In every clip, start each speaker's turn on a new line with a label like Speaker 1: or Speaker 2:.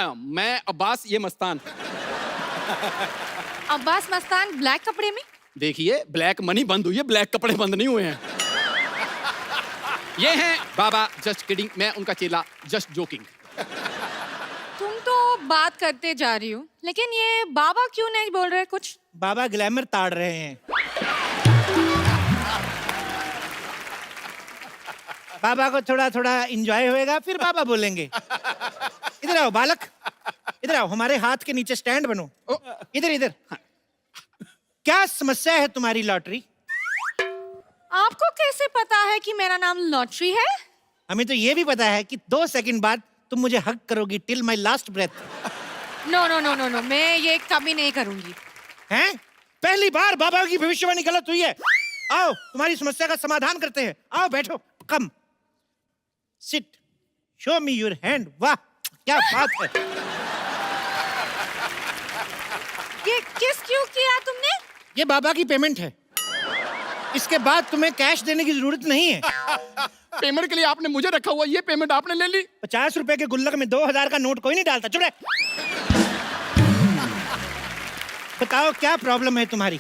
Speaker 1: मैं अब्बास, ये मस्तान।
Speaker 2: अब्बास मस्तान ब्लैक कपड़े में?
Speaker 1: देखिए, ब्लैक मनी बंद हुई है, ब्लैक कपड़े बंद नहीं हुए हैं। ये हैं बाबा, जस्ट किडिंग, मैं उनका चेला, जस्ट जोकिंग।
Speaker 2: तुम तो बात करते जा रही हो, लेकिन ये बाबा क्यों नहीं बोल रहे कुछ?
Speaker 3: बाबा ग्लैमर ताड़ रहे हैं। बाबा को थोड़ा थोड़ा एंजॉय होएगा, फिर बाबा बोलेंगे। इधर आओ बालक, इधर आओ, हमारे हाथ के नीचे स्टैंड बनो। इधर इधर। क्या समस्या है तुम्हारी लॉटरी?
Speaker 2: आपको कैसे पता है कि मेरा नाम लॉटरी है?
Speaker 3: हमें तो ये भी पता है कि 2 सेकंड बाद तुम मुझे हग करोगी till my last breath.
Speaker 2: No no no no no, मैं ये कभी नहीं करूंगी।
Speaker 3: हैं? पहली बार बाबा की भविष्यवाणी गलत हुई है। आओ, तुम्हारी समस्या का समाधान करते हैं। आओ बैठो, come sit, show me your hand. वाह, क्या बात है।
Speaker 2: ये किस क्यों किया तुमने?
Speaker 3: ये बाबा की पेमेंट है। इसके बाद तुम्हें कैश देने की जरूरत नहीं है।
Speaker 1: पेमेंट के लिए आपने मुझे रखा हुआ, ये पेमेंट आपने ले ली।
Speaker 3: 50 रुपए के गुल्लक में 2000 का नोट कोई नहीं डालता। चुप रहे। बताओ क्या प्रॉब्लम है तुम्हारी?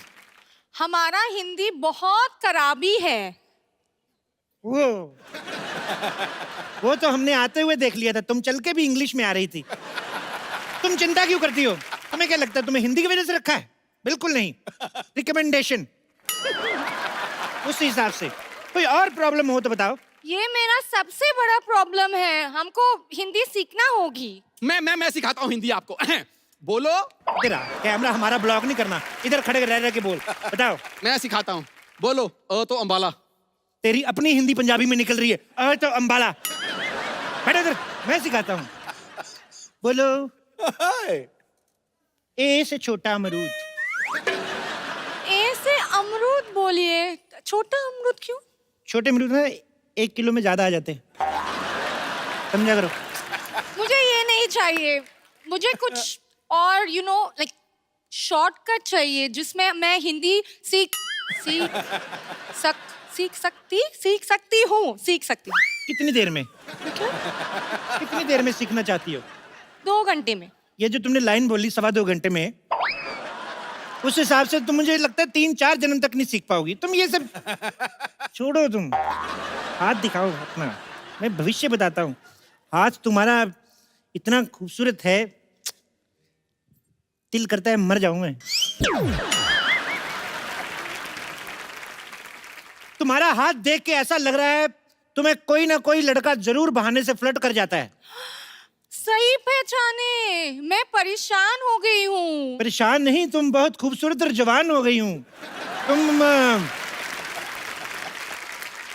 Speaker 2: हमारा हिंदी बहुत खराबी है।
Speaker 3: वो तो हमने आते हुए देख लिया था, तुम चल के भी इंग्लिश में आ रही थी। तुम चिंता क्यों करती हो? तुम्हें क्या लगता है तुम्हें हिंदी की वजह से रखा है? बिल्कुल नहीं, रिकमेंडेशन। उस हिसाब से कोई और प्रॉब्लम हो तो बताओ।
Speaker 2: ये मेरा सबसे बड़ा प्रॉब्लम है, हमको हिंदी सीखना होगी।
Speaker 1: मैं सिखाता हूँ हिंदी आपको। बोलो।
Speaker 3: इधर आ, कैमरा हमारा ब्लॉक नहीं करना, इधर खड़े रह रह के बोल। बताओ।
Speaker 1: मैं सिखाता हूँ, बोलो। तो अंबाला।
Speaker 3: तेरी अपनी हिंदी पंजाबी में निकल रही है। तो अंबाला। बैठो इधर, मैं सिखाता हूँ। बोलो। ए से छोटा अमरूद।
Speaker 2: ए से अमरूद बोलिए। छोटा अमरूद क्यों?
Speaker 3: छोटे अमरूद ना 1 किलो में ज्यादा आ जाते हैं, समझा करो।
Speaker 2: मुझे ये नहीं चाहिए, मुझे कुछ और लाइक शॉर्टकट चाहिए जिसमें मैं हिंदी सीख सकती हूँ।
Speaker 3: कितनी देर में? कितनी देर में सीखना चाहती हो?
Speaker 2: 2 घंटे में।
Speaker 3: ये जो तुमने लाइन बोली 2.25 घंटे में, उस हिसाब से तो मुझे लगता है 3-4 जन्म तक नहीं सीख पाओगी तुम। ये सब छोड़ो, तुम हाथ दिखाओ अपना, मैं भविष्य बताता हूँ। हाथ तुम्हारा इतना खूबसूरत है, दिल करता है मर जाऊं मैं। तुम्हारा हाथ देख के ऐसा लग रहा है तुम्हें कोई ना कोई लड़का जरूर बहाने से फ्लर्ट कर जाता है।
Speaker 2: सही पहचाने, मैं परेशान हो गई हूँ।
Speaker 3: परेशान नहीं, तुम बहुत खूबसूरत और जवान हो गई हूँ। तुम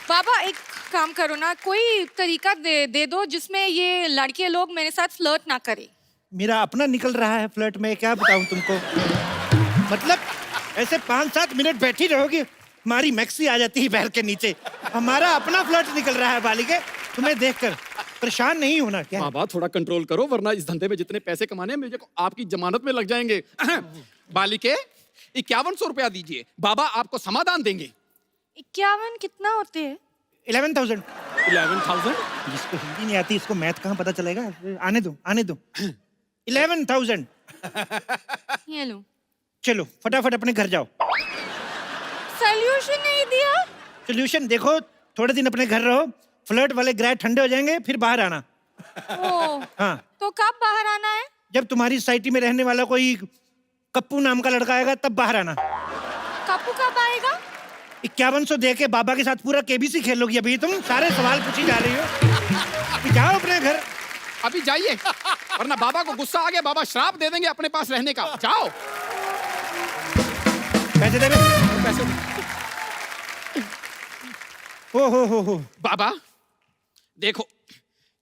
Speaker 2: बाबा एक काम करो ना, कोई तरीका दे दो जिसमें ये लड़के लोग मेरे साथ फ्लर्ट ना करें।
Speaker 3: मेरा अपना निकल रहा है फ्लर्ट में, क्या बताऊं तुमको। मतलब ऐसे 5-7 मिनट बैठी रहोगी, हमारी मैक्सी आ जाती है पैर के नीचे। हमारा अपना फ्लर्ट निकल रहा है बालिके, तुम्हें देखकर परेशान नहीं होना क्या?
Speaker 1: बाबा थोड़ा कंट्रोल करो, वरना इस धंधे में जितने पैसे कमाने हैं मुझे आपकी जमानत में लग जाएंगे। बालिके 5100 रुपया दीजिए, बाबा आपको समाधान देंगे।
Speaker 2: 51 कितना होते हैं?
Speaker 3: 11,000।
Speaker 1: 11,000?
Speaker 3: जिसको हिंदी नहीं आती इसको मैथ कहाँ पता चलेगा? आने दो 11,000।
Speaker 2: ये लो।
Speaker 3: चलो फटाफट अपने घर जाओ।
Speaker 2: सॉल्यूशन नहीं दिया?
Speaker 3: सोल्यूशन देखो, थोड़े दिन अपने घर रहो, फ्लर्ट वाले ग्रह ठंडे हो जाएंगे, फिर बाहर आना। हाँ।
Speaker 2: तो कब बाहर आना है?
Speaker 3: जब तुम्हारी सोसाइटी में रहने वाला कोई कप्पू नाम का लड़का आएगा तब बाहर आना।
Speaker 2: कप्पू कब आएगा?
Speaker 3: 5100 दे के बाबा के साथ पूरा केबीसी खेलोगी। अभी तुम सारे सवाल पूछी जा रही हो। जाओ अपने घर।
Speaker 1: अभी जाइए, वरना बाबा को गुस्सा आ गया, बाबा श्राप दे देंगे अपने पास रहने का। जाओ।
Speaker 3: पैसे दे।
Speaker 1: पैसे।
Speaker 3: हो।
Speaker 1: बाबा देखो,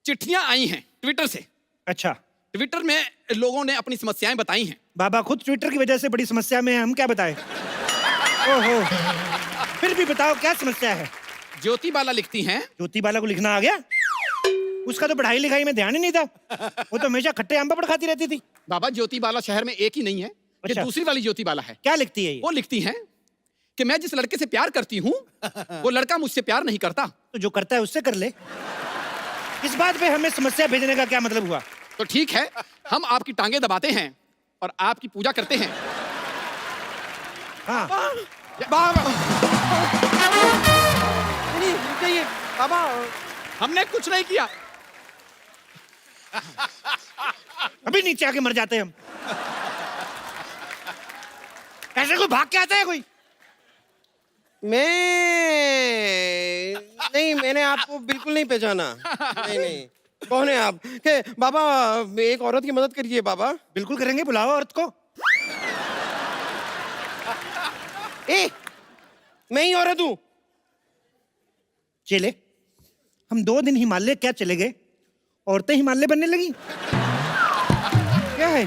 Speaker 1: चिट्ठियां आई हैं ट्विटर से।
Speaker 3: अच्छा।
Speaker 1: ट्विटर में लोगों ने अपनी समस्याएं बताई हैं।
Speaker 3: बाबा खुद ट्विटर की वजह से बड़ी समस्या में है, हम क्या बताएं? ओहो, फिर भी बताओ क्या समस्या है?
Speaker 1: ज्योति बाला लिखती हैं।
Speaker 3: ज्योति बाला को लिखना आ गया? उसका तो पढ़ाई लिखाई में ध्यान ही नहीं था, वो तो हमेशा खट्टे आम पापड़ खाती रहती थी।
Speaker 1: बाबा ज्योति बाला शहर में एक ही नहीं है, ये
Speaker 3: अच्छा।
Speaker 1: दूसरी वाली ज्योति बाला है।
Speaker 3: क्या लिखती है ये?
Speaker 1: वो लिखती हैं कि मैं जिस लड़के से प्यार करती हूँ वो लड़का मुझसे प्यार नहीं करता।
Speaker 3: तो जो करता है उससे कर ले। इस बात पे हमें समस्या भेजने का क्या मतलब हुआ?
Speaker 1: तो ठीक है, हम आपकी टांगे दबाते हैं और आपकी पूजा करते हैं।
Speaker 3: हाँ
Speaker 4: बाबा नहीं चाहिए बाबा।
Speaker 1: हमने कुछ नहीं किया।
Speaker 3: अभी नीचे आके मर जाते हैं हम। ऐसे कोई भाग के आता है कोई?
Speaker 4: मैं नहीं, मैंने आपको बिल्कुल नहीं पहचाना। नहीं नहीं, कौन है आप? के बाबा एक औरत की मदद करिए बाबा।
Speaker 3: बिल्कुल करेंगे, बुलाओ औरत को।
Speaker 4: ए, मैं ही औरत हूँ।
Speaker 3: चले, हम 2 दिन हिमालय क्या चले गए, औरतें हिमालय बनने लगी। क्या है?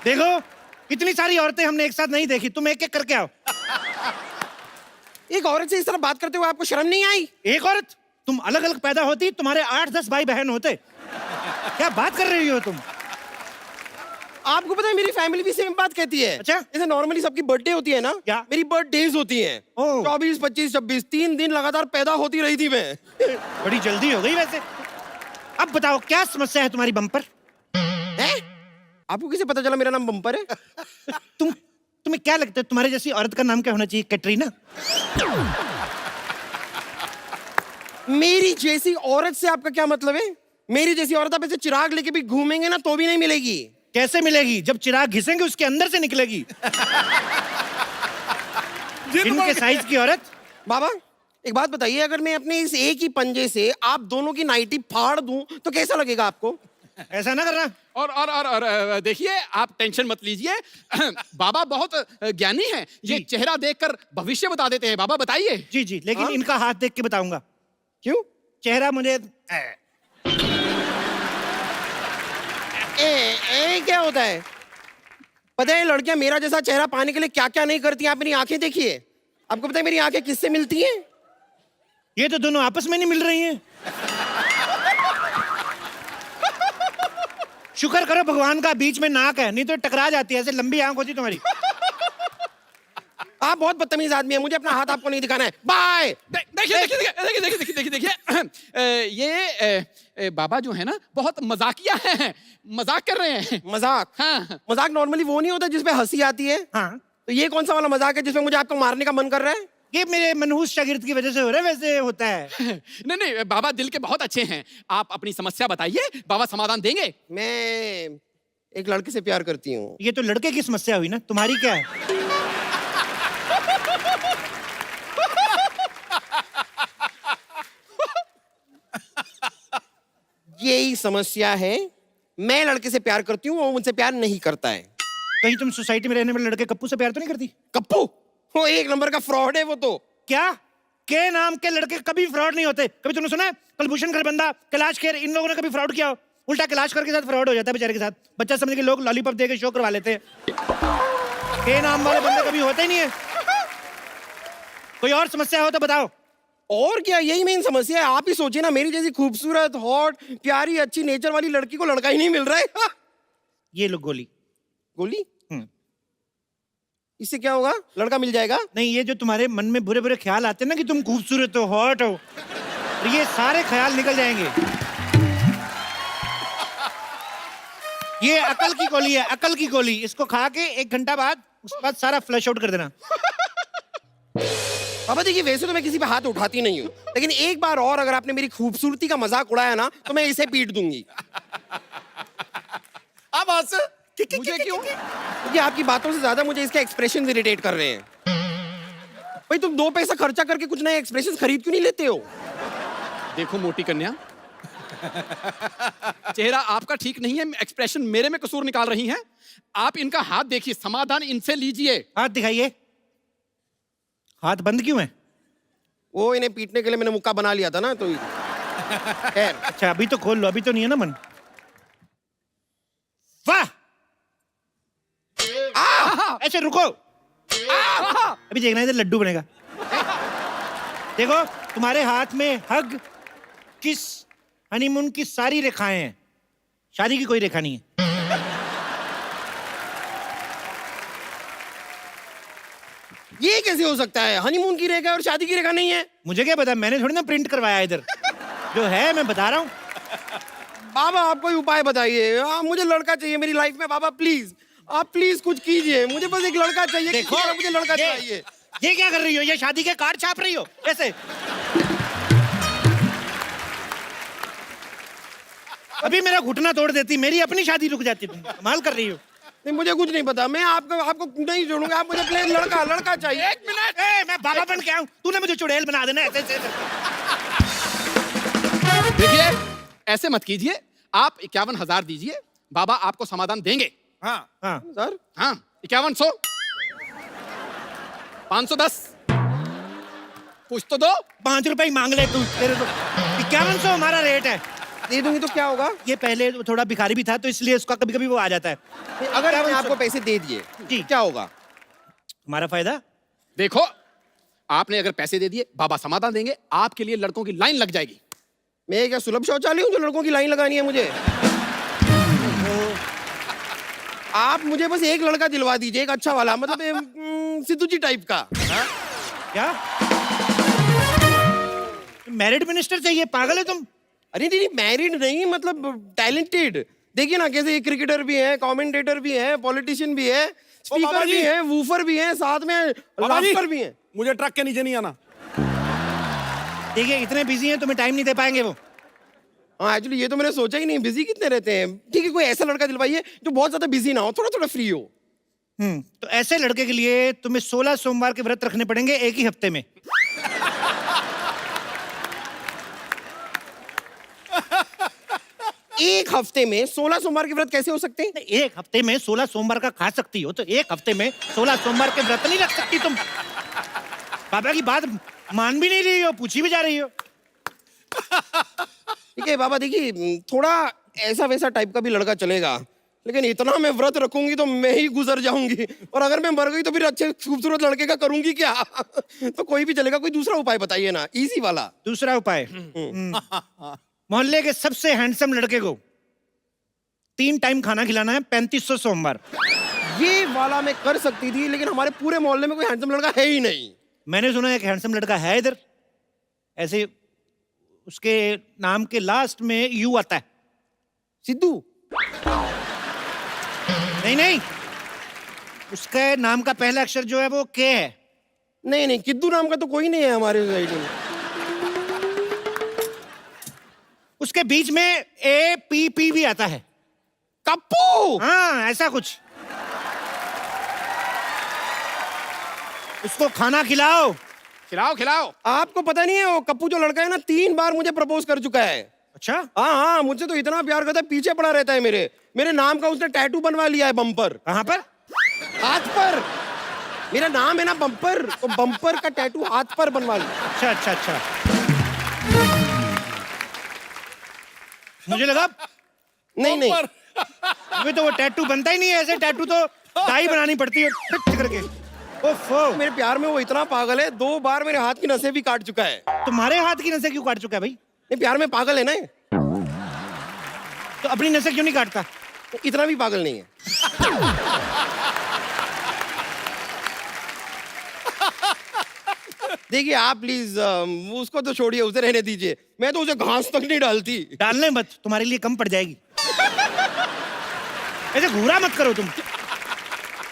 Speaker 3: देखो, इतनी सारी औरतें हमने एक साथ नहीं देखी, तुम एक एक करके आओ।
Speaker 4: एक औरत से इस तरह बात करते हुए आपको शर्म नहीं आई?
Speaker 3: एक औरत? तुम अलग अलग पैदा होती, तुम्हारे 8-10 भाई बहन होते। क्या बात कर रही हो तुम?
Speaker 4: आपको पता है मेरी फैमिली भी सेम बात कहती है।
Speaker 3: अच्छा?
Speaker 4: जैसे नॉर्मली सबकी बर्थडे होती है ना,
Speaker 3: क्या?
Speaker 4: मेरी बर्थडेज होती हैं।
Speaker 3: ओह।
Speaker 4: 24, 25, 26 3 दिन लगातार पैदा होती रही थी मैं।
Speaker 3: बड़ी जल्दी हो गई वैसे। अब बताओ क्या समस्या है तुम्हारी बम्पर?
Speaker 4: हैं? आपको कैसे पता चला मेरा नाम बम्पर है?
Speaker 3: तुम्हें क्या लगता है तुम्हारे जैसी औरत का नाम क्या होना चाहिए? कैटरीना?
Speaker 4: मेरी जैसी औरत से आपका क्या मतलब है? मेरी जैसी औरत आप ऐसे चिराग लेके भी घूमेंगे ना तो भी नहीं मिलेगी।
Speaker 3: कैसे मिलेगी? जब चिराग घिसेंगे उसके अंदर से निकलेगी। इनके साइज की औरत।
Speaker 4: बाबा एक बात बताइए, अगर मैं अपने इस एक ही पंजे से आप दोनों की नाइटी फाड़ दूं तो कैसा लगेगा आपको?
Speaker 3: ऐसा ना करना।
Speaker 1: और देखिए, आप टेंशन मत लीजिए। बाबा बहुत ज्ञानी हैं। ये
Speaker 3: जी।
Speaker 1: चेहरा देखकर भविष्य बता देते हैं। बाबा बताइए।
Speaker 3: जी जी, लेकिन
Speaker 4: हाँ?
Speaker 3: इनका हाथ देख के बताऊंगा।
Speaker 4: क्यों?
Speaker 3: चेहरा मुझे
Speaker 4: ए क्या होता है? पता है लड़कियां मेरा जैसा चेहरा पाने के लिए क्या क्या नहीं करती? आप मेरी आंखें देखिए। आपको पता है मेरी आंखें किससे मिलती हैं?
Speaker 3: ये तो दोनों आपस में नहीं मिल रही हैं। शुक्र करो भगवान का बीच में नाक है, नहीं तो टकरा जाती है। ऐसे लंबी आंख होती तुम्हारी।
Speaker 4: आप बहुत बदतमीज आदमी है, मुझे अपना हाथ आपको नहीं दिखाना है। बाय।
Speaker 1: देखिए देखिए देखिए देखिए देखिए देखिए ये बाबा जो है ना, बहुत मजाकिया हैं। मजाक कर रहे हैं।
Speaker 4: मजाक?
Speaker 1: हाँ।
Speaker 4: मजाक नॉर्मली वो नहीं होता जिसपे हंसी आती है?
Speaker 3: हाँ,
Speaker 4: तो ये कौन सा वाला मजाक है जिसमें मुझे आपको मारने का मन कर रहा है?
Speaker 3: ये मेरे मनहूस शागिर्द की वजह से हो रहा है। वैसे होता है।
Speaker 1: नहीं नहीं, बाबा दिल के बहुत अच्छे हैं। आप अपनी समस्या बताइए, बाबा समाधान देंगे।
Speaker 4: मैं एक लड़के से प्यार करती हूँ।
Speaker 3: ये तो लड़के की समस्या हुई ना, तुम्हारी क्या है?
Speaker 4: यही समस्या है। मैं लड़के से प्यार करती हूँ, वो मुझसे प्यार नहीं करता है।
Speaker 3: कहीं तुम सोसाइटी में रहने वाले लड़के कप्पू से प्यार तो नहीं करती?
Speaker 4: कप्पू वो एक नंबर का फ्रॉड है वो तो।
Speaker 3: क्या? के नाम के लड़के कभी फ्रॉड नहीं होते। कभी तुमने सुना है कलभूषण खरबंदा, कैलाश खेर, इन लोगों ने कभी फ्रॉड किया हो? उल्टा कैलाश खेर के साथ फ्रॉड हो जाता है बेचारे के साथ। बच्चा समझ के लोग लॉलीपॉप दे के शो करवा लेते हैं। के नाम वाले बंदे कभी होते ही नहीं है। कोई और समस्या हो तो बताओ।
Speaker 4: और क्या, यही मेन समस्या है। आप ही सोचिए ना, मेरी जैसी खूबसूरत, हॉट, प्यारी, अच्छी नेचर वाली लड़की को लड़का ही नहीं मिल रहा है।
Speaker 3: ये लो गोली।
Speaker 4: गोली? इससे क्या होगा? लड़का मिल जाएगा?
Speaker 3: नहीं, ये जो तुम्हारे मन में बुरे बुरे ख्याल आते हैं ना कि तुम खूबसूरत हो, हॉट हो, और ये सारे ख्याल निकल जाएंगे। ये अकल की गोली है, अकल की गोली। इसको खा के 1 घंटा बाद उसके बाद सारा फ्लश आउट कर देना।
Speaker 4: बाबा देखिए, वैसे तो मैं किसी पे हाथ उठाती नहीं हूँ, लेकिन एक बार और अगर आपने मेरी खूबसूरती का मजाक उड़ाया ना तो मैं इसे पीट दूंगी।
Speaker 1: अब हंस। मुझे क्यों?
Speaker 4: क्योंकि आपकी बातों से ज्यादा मुझे इसके एक्सप्रेशन इरिटेट कर रहे हैं। भाई तुम 2 पैसा खर्चा करके कुछ नए एक्सप्रेशन खरीद क्यों नहीं लेते हो?
Speaker 1: देखो मोटी कन्या, चेहरा आपका ठीक नहीं है, एक्सप्रेशन मेरे में कसूर निकाल रही हैं। आप इनका हाथ देखिए, समाधान इनसे लीजिए।
Speaker 3: हाथ दिखाइए। हाथ बंद क्यों है?
Speaker 4: वो इन्हें पीटने के लिए मैंने मुक्का बना लिया था ना, तो खैर।
Speaker 3: अच्छा अभी तो खोल लो, अभी तो नहीं है ना मन। वाह! ऐसे रुको। अभी देखना इधर लड्डू बनेगा। देखो तुम्हारे हाथ में हग, किस, हनीमून की सारी रेखाएं हैं। शादी की कोई रेखा नहीं है।
Speaker 4: ये कैसे हो सकता है? हनीमून की रेखा और शादी की रेखा नहीं है?
Speaker 3: मुझे क्या पता, मैंने थोड़ी ना प्रिंट करवाया इधर। जो है मैं बता रहा हूँ।
Speaker 4: बाबा आप कोई उपाय बताइए, मुझे लड़का चाहिए मेरी लाइफ में बाबा, प्लीज आप प्लीज कुछ कीजिए, मुझे बस एक लड़का चाहिए।
Speaker 3: देखो
Speaker 4: किसी तरह मुझे लड़का
Speaker 3: ये-
Speaker 4: चाहिए।
Speaker 3: ये क्या कर रही हो? ये शादी के कार्ड छाप रही हो कैसे? अभी मेरा घुटना तोड़ देती, मेरी अपनी शादी रुक जाती। तुम कमाल कर रही हो।
Speaker 4: नहीं मुझे कुछ नहीं पता, मैं आपको आपको नहीं छोड़ूंगा, आप मुझे प्लीज लड़का चाहिए।
Speaker 1: एक मिनट।
Speaker 3: मैं बाबा बन के आऊं, तूने मुझे चुड़ैल बना देना ऐसे ऐसे।
Speaker 1: देखिए ऐसे मत कीजिए, आप 51,000 दीजिए, बाबा आपको समाधान देंगे।
Speaker 3: हाँ हाँ
Speaker 4: सर
Speaker 1: हाँ 5100, 510, कुछ तो दो।
Speaker 3: 5 रुपए ही मांग ले तू, तेरे तो 5100 हमारा रेट है।
Speaker 4: दे दूंगी तो क्या होगा?
Speaker 3: ये पहले थोड़ा भिखारी भी था तो इसलिए उसका कभी कभी वो आ जाता है।
Speaker 4: अगर मैंने आपको पैसे दे दिए
Speaker 3: जी।
Speaker 4: क्या होगा?
Speaker 3: हमारा फायदा।
Speaker 1: देखो आपने अगर पैसे दे दिए, बाबा समाधान देंगे, आपके लिए लड़कों की लाइन लग जाएगी।
Speaker 4: मैं क्या सुलभ शौचालय हूँ जो लड़कों की लाइन लगानी है मुझे? आप मुझे बस एक लड़का दिलवा दीजिए, एक अच्छा वाला, मतलब सिद्धू जी टाइप का।
Speaker 3: क्या मैरिड मिनिस्टर चाहिए? पागल है तुम?
Speaker 4: अरे नहीं मैरिड नहीं, मतलब टैलेंटेड। देखिए ना कैसे क्रिकेटर भी है, कमेंटेटर भी है, पॉलिटिशियन भी है,
Speaker 5: बाबा
Speaker 4: स्पीकर
Speaker 5: जी।
Speaker 4: भी है, वूफर भी है, साथ में
Speaker 5: बाबा जी।
Speaker 4: लाफ्टर भी है।
Speaker 5: मुझे ट्रक के नीचे नहीं आना।
Speaker 3: देखिए इतने बिजी हैं, तुम्हें टाइम नहीं दे पाएंगे वो।
Speaker 4: हाँ एक्चुअली ये तो मैंने सोचा ही नहीं, बिजी कितने रहते हैं। ठीक है कोई ऐसा लड़का दिलवाइए जो बहुत ज्यादा बिजी ना हो, थोड़ा थोड़ा फ्री हो।
Speaker 3: तो ऐसे लड़के के लिए तुम्हें 16 सोमवार के व्रत रखने पड़ेंगे एक ही हफ्ते में।
Speaker 4: एक हफ्ते में 16 सोमवार के व्रत कैसे हो सकते हैं?
Speaker 3: एक हफ्ते में 16 सोमवार का खा सकती हो, तो एक हफ्ते में 16 सोमवार के व्रत नहीं रख सकती तुम। बाबा की बात मान भी नहीं रही हो, पूछी भी जा रही हो।
Speaker 4: ठीक है बाबा, देखिए थोड़ा ऐसा वैसा टाइप का भी लड़का चलेगा, लेकिन इतना मैं व्रत रखूंगी तो मैं ही गुजर जाऊंगी, और अगर मैं मर गई तो फिर अच्छे खूबसूरत लड़के का करूंगी क्या? तो कोई भी चलेगा, कोई दूसरा उपाय बताइए ना, इजी वाला।
Speaker 3: दूसरा उपाय, मोहल्ले के सबसे हैंडसम लड़के को 3 टाइम खाना खिलाना है, 3500 सोमवार।
Speaker 4: ये वाला मैं कर सकती थी, लेकिन हमारे पूरे मोहल्ले में कोई हैंडसम लड़का है ही नहीं।
Speaker 3: मैंने सुना एक हैंडसम लड़का है इधर, ऐसे उसके नाम के लास्ट में यू आता है।
Speaker 4: सिद्धू?
Speaker 3: नहीं नहीं, उसके नाम का पहला अक्षर जो है वो के है।
Speaker 4: नहीं किद्दू नाम का तो कोई नहीं है हमारे सोसाइटी में।
Speaker 3: उसके बीच में ए पी पी भी आता है।
Speaker 4: कप्पू?
Speaker 3: हाँ ऐसा कुछ। उसको खाना खिलाओ।
Speaker 1: खिलाओ खिलाओ।
Speaker 4: आपको पता नहीं है वो कप्पू जो लड़का है ना, 3 बार मुझे प्रपोज कर चुका है।
Speaker 3: अच्छा,
Speaker 4: हाँ मुझसे तो इतना प्यार करता है, पीछे पड़ा रहता है मेरे नाम का उसने टैटू बनवा लिया है, बम्पर।
Speaker 3: कहाँ पर?
Speaker 4: हाथ पर। मेरा नाम है ना बम्पर, तो बम्पर का टैटू हाथ पर बनवा लिया।
Speaker 3: अच्छा अच्छा अच्छा, मुझे लगा
Speaker 4: नहीं
Speaker 3: अभी तो वो टैटू बनता ही नहीं है, ऐसे टैटू तो डाई बनानी पड़ती है फिट करके। ओफो,
Speaker 4: मेरे प्यार में वो इतना पागल है, 2 बार मेरे हाथ की नसें भी काट चुका है।
Speaker 3: तुम्हारे हाथ की नसें क्यों काट चुका है भाई?
Speaker 4: नहीं प्यार में पागल है ना ये।
Speaker 3: तो अपनी नसें क्यों नहीं काटता?
Speaker 4: इतना भी पागल नहीं है। देखिए आप प्लीज उसको तो छोड़िए, उसे रहने दीजिए, मैं तो उसे घास तक नहीं डालती।
Speaker 3: डालने मत, तुम्हारे लिए कम पड़ जाएगी। ऐसे घूरा मत करो तुम,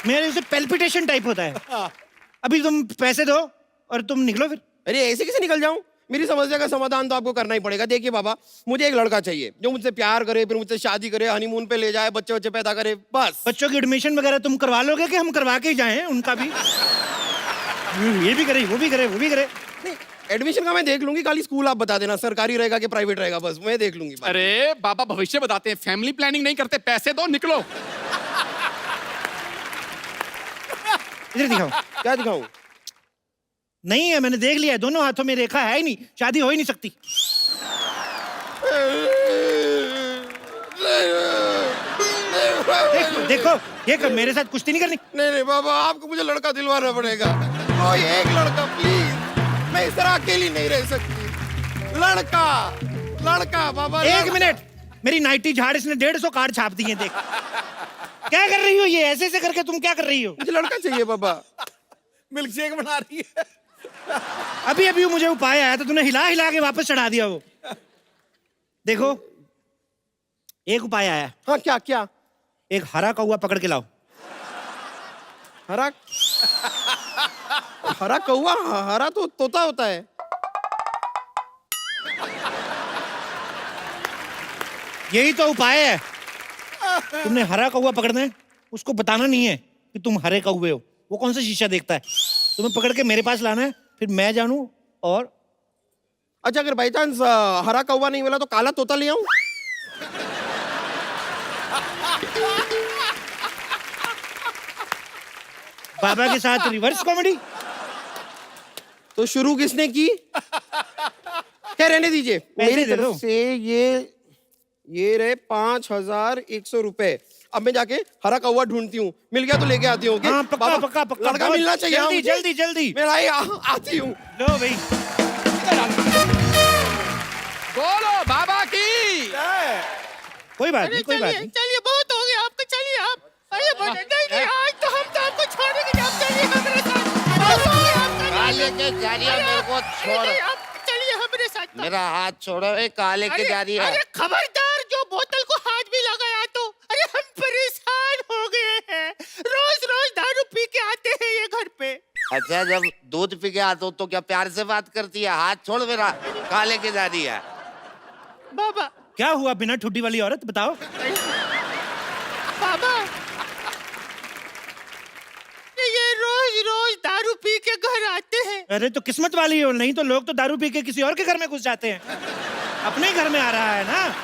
Speaker 3: मेरे उसे पेल्पिटेशन टाइप होता है। अभी तुम पैसे दो और तुम निकलो फिर।
Speaker 4: अरे ऐसे कैसे निकल जाऊं? मेरी समस्या का समाधान तो आपको करना ही पड़ेगा। देखिए बाबा, मुझे एक लड़का चाहिए जो मुझसे प्यार करे, फिर मुझसे शादी करे, हनीमून पे ले जाए, बच्चे बच्चे पैदा करे, बस।
Speaker 3: बच्चों की एडमिशन वगैरह तुम करवा लोगे कि हम करवा के ही जाएं उनका भी? ये भी करे, वो भी करे, वो भी करे।
Speaker 4: नहीं एडमिशन का मैं देख लूंगी, खाली स्कूल आप बता देना सरकारी रहेगा कि प्राइवेट रहेगा, बस मैं देख लूंगी।
Speaker 1: अरे बाबा भविष्य बताते हैं, फैमिली प्लानिंग नहीं करते, पैसे दो निकलो।
Speaker 3: इधर दिखाओ।
Speaker 4: क्या दिखाऊं?
Speaker 3: नहीं है, मैंने देख लिया है, दोनों हाथों में रेखा है ही नहीं, शादी हो ही नहीं सकती। देखो देखो, ये कर, मेरे साथ कुश्ती नहीं करनी।
Speaker 4: नहीं बाबा, आपको मुझे लड़का दिलवाना पड़ेगा, कोई एक लड़का प्लीज। मैं इस तरह अकेली नहीं रह सकती। लड़का बाबा।
Speaker 3: एक मिनट, मेरी नाइटी झाड़ इसने 150 कार्ड छाप दिए। देख क्या कर रही हो, ये ऐसे ऐसे करके तुम क्या कर रही हो?
Speaker 4: मुझे लड़का चाहिए बाबा।
Speaker 5: मिल्क शेक बना रही है।
Speaker 3: अभी अभी मुझे उपाय आया तो तूने हिला हिला के वापस चढ़ा दिया वो। देखो एक उपाय आया है।
Speaker 4: हाँ क्या क्या?
Speaker 3: एक हरा कौवा पकड़ के लाओ।
Speaker 4: हरा हरा कौवा? हरा तो तोता होता है।
Speaker 3: यही तो उपाय है। तुमने हरा कौवा पकड़ना है, उसको बताना नहीं है कि तुम हरे कौवे हो। वो कौन सा शीशा देखता है? तुम्हें पकड़ के मेरे पास लाना है, फिर मैं जानूं। और
Speaker 4: अच्छा, अगर बाई चांस हरा कौवा नहीं मिला तो काला तोता ले आऊं?
Speaker 3: बाबा के साथ रिवर्स कॉमेडी।
Speaker 4: तो शुरू किसने की? क्या रहने दीजिए,
Speaker 3: पैसे
Speaker 4: मेरी
Speaker 3: दे दो।
Speaker 4: तरफ से ये रहे 5100 रुपए। अब मैं जाके हरा कौवा ढूंढती हूँ, मिल गया तो लेके आती हूँ।
Speaker 3: हाँ, पक्का
Speaker 4: बाबा,
Speaker 3: पक्का पक्का।
Speaker 4: लड़का
Speaker 3: बहुत
Speaker 4: मिलना चाहिए। हाँ,
Speaker 3: जल्दी
Speaker 4: मुझे।
Speaker 3: जल्दी जल्दी।
Speaker 4: मैं आती हूँ।
Speaker 3: लो भाई।
Speaker 1: बोलो बाबा की।
Speaker 3: कोई बात नहीं, कोई बात नहीं।
Speaker 6: चलिए बहुत हो गया आपका, चलिए आप। अरे नहीं आज तो हम तो आपको छोड़ेंगे नहीं, आप चलिए हमारे साथ। बहुत हो गया आपका।
Speaker 7: काले के जारिया
Speaker 6: अरे
Speaker 7: मेरे को
Speaker 6: अरे
Speaker 7: छोड़।
Speaker 6: नहीं, आप चलिए हमारे साथ।
Speaker 7: मेरा हाथ छोड़ो। ए काले के जारिया।
Speaker 6: अरे खबरदार, जो बोतल को हाथ भी लगाया तो। अरे हम परेशान हो गए हैं, रोज रोज दारू पी के आते हैं ये घर पे।
Speaker 7: अच्छा, जब दूध पी के आता हूँ तो क्या प्यार से बात करती है? हाथ छोड़ मेरा, काले के जारिया।
Speaker 6: बाबा
Speaker 3: क्या हुआ बिना ठुड्डी वाली औरत, बताओ।
Speaker 6: बाबा, ये रोज रोज दारू पी के घर आते हैं।
Speaker 3: अरे तो किस्मत वाली हो, नहीं तो लोग तो दारू पी के किसी और के घर में घुस जाते हैं। अपने ही घर में आ रहा है ना।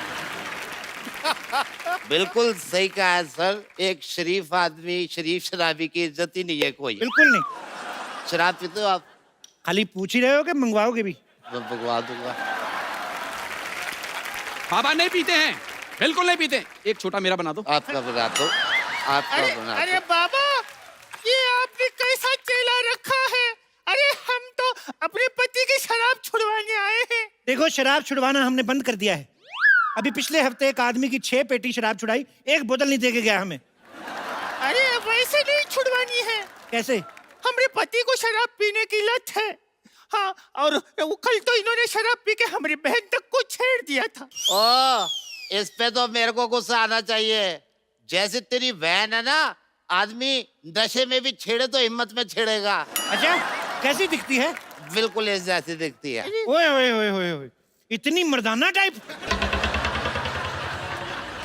Speaker 7: बिल्कुल सही कहा है सर। एक शरीफ आदमी, शरीफ शराबी की इज्जत ही नहीं है कोई।
Speaker 3: बिल्कुल नहीं।
Speaker 7: शराब पीते हो आप?
Speaker 3: खाली पूछ ही रहे हो कि मंगवाओगे भी?
Speaker 7: मैं भगवा दूंगा।
Speaker 1: बाबा नहीं पीते हैं, बिल्कुल नहीं पीते। एक छोटा मेरा बना दो।
Speaker 7: आपका बना दो, आपका
Speaker 6: अरे
Speaker 7: बना
Speaker 6: अरे
Speaker 7: दो।
Speaker 6: बाबा, ये आपने कैसा चेला रखा है? अरे हम तो अपने पति की शराब छुड़वाने आए हैं।
Speaker 3: देखो, शराब छुड़वाना हमने बंद कर दिया है। अभी पिछले हफ्ते एक आदमी की 6 पेटी शराब छुड़ाई, एक बोतल नहीं दे के गया हमें।
Speaker 6: अरे वैसे नहीं छुड़वानी है,
Speaker 3: कैसे?
Speaker 6: हमारे पति को शराब पीने की लत है। हाँ, और वो कल तो इन्होंने शराब पी के हमारी बहन तक को छेड़ दिया था।
Speaker 7: ओ, इस पे तो मेरे को गुस्सा आना चाहिए। जैसे तेरी बहन है ना, आदमी नशे में भी छेड़े तो हिम्मत में छेड़ेगा।
Speaker 3: अच्छा, कैसी दिखती है?
Speaker 7: बिल्कुल इस जैसी दिखती है।
Speaker 3: ओए ओए ओए ओए ओए, इतनी मर्दाना टाइप।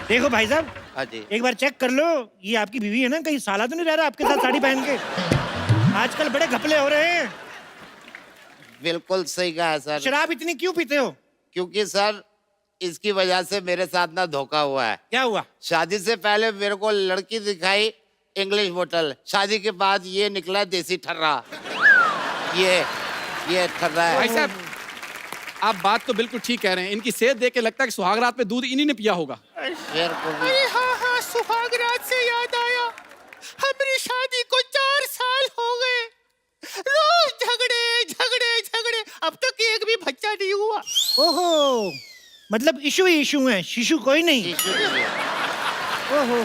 Speaker 3: देखो भाई साहब,
Speaker 7: हाँ जी।
Speaker 3: एक बार चेक कर लो, ये आपकी बीवी है ना? कहीं साला तो नहीं रह रहा आपके साथ साड़ी पहन के? आजकल बड़े घपले हो रहे हैं।
Speaker 7: बिल्कुल सही कहा है सर।
Speaker 3: शराब इतनी क्यों पीते हो?
Speaker 7: क्योंकि सर, इसकी वजह से मेरे साथ ना धोखा हुआ है।
Speaker 3: क्या हुआ?
Speaker 7: शादी से पहले मेरे को लड़की दिखाई इंग्लिश बोतल, शादी के बाद ये निकला देसी ठर्रा। ये ठर्रा
Speaker 1: भाई
Speaker 7: है।
Speaker 1: साहब, आप बात तो बिल्कुल ठीक कह रहे हैं। इनकी सेहत देख के लगता है कि सुहाग रात में दूध इन्हीं ने पिया होगा।
Speaker 7: बिल्कुल।
Speaker 6: अरे हाँ हाँ, सुहाग रात से याद आया, हमारी शादी को 4 साल हो गए। रोज झगड़े झगड़े झगड़े, अब तक एक भी बच्चा नहीं हुआ।
Speaker 3: ओहो, मतलब इशू ही इशू है, शिशु कोई नहीं। ओहो,